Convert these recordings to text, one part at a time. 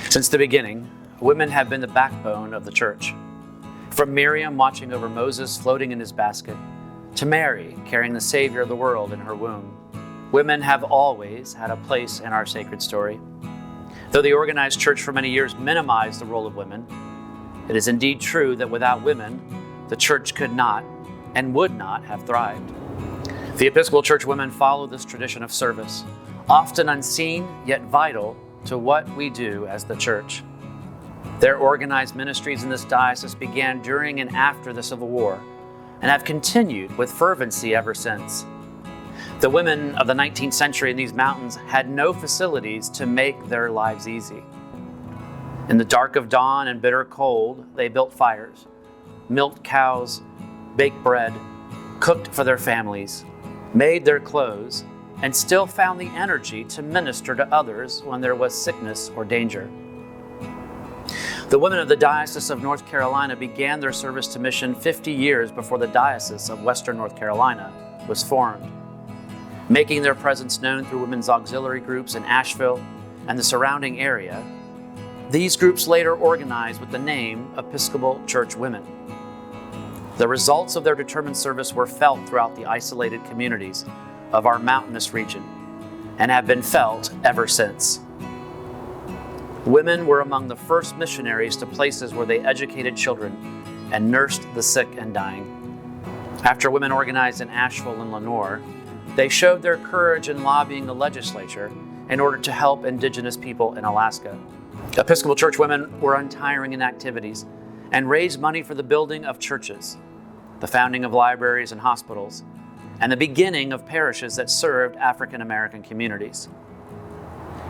Since the beginning, women have been the backbone of the church. From Miriam watching over Moses floating in his basket, to Mary carrying the Savior of the world in her womb, women have always had a place in our sacred story. Though the organized church for many years minimized the role of women, it is indeed true that without women, the church could not and would not have thrived. The Episcopal Church women follow this tradition of service, often unseen yet vital to what we do as the church. Their organized ministries in this diocese began during and after the Civil War and have continued with fervency ever since. The women of the 19th century in these mountains had no facilities to make their lives easy. In the dark of dawn and bitter cold, they built fires, milked cows, baked bread, cooked for their families, made their clothes, and still found the energy to minister to others when there was sickness or danger. The women of the Diocese of North Carolina began their service to mission 50 years before the Diocese of Western North Carolina was formed, making their presence known through women's auxiliary groups in Asheville and the surrounding area. These groups later organized with the name Episcopal Church Women. The results of their determined service were felt throughout the isolated communities of our mountainous region and have been felt ever since. Women were among the first missionaries to places where they educated children and nursed the sick and dying. After women organized in Asheville and Lenore, they showed their courage in lobbying the legislature in order to help indigenous people in Alaska. Episcopal Church women were untiring in activities and raised money for the building of churches, the founding of libraries and hospitals, and the beginning of parishes that served African American communities.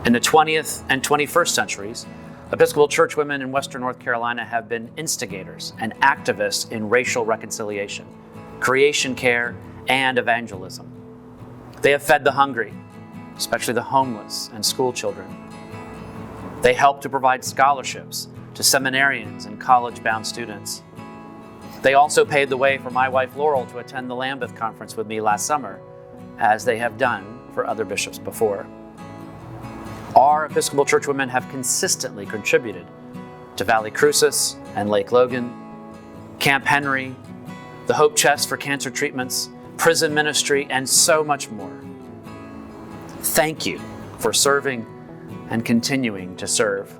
In the 20th and 21st centuries, Episcopal Church women in Western North Carolina have been instigators and activists in racial reconciliation, creation care, and evangelism. They have fed the hungry, especially the homeless and school children. They help to provide scholarships to seminarians and college-bound students. They also paved the way for my wife Laurel to attend the Lambeth Conference with me last summer, as they have done for other bishops before. Our Episcopal Church women have consistently contributed to Valley Crucis and Lake Logan, Camp Henry, the Hope Chest for cancer treatments, prison ministry, and so much more. Thank you for serving and continuing to serve.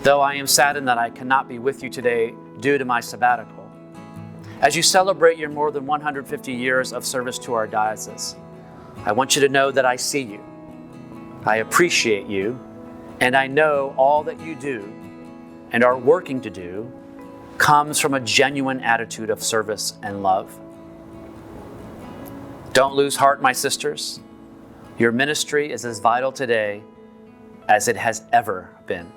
Though I am saddened that I cannot be with you today due to my sabbatical, as you celebrate your more than 150 years of service to our diocese, I want you to know that I see you, I appreciate you, and I know all that you do and are working to do comes from a genuine attitude of service and love. Don't lose heart, my sisters. Your ministry is as vital today as it has ever been.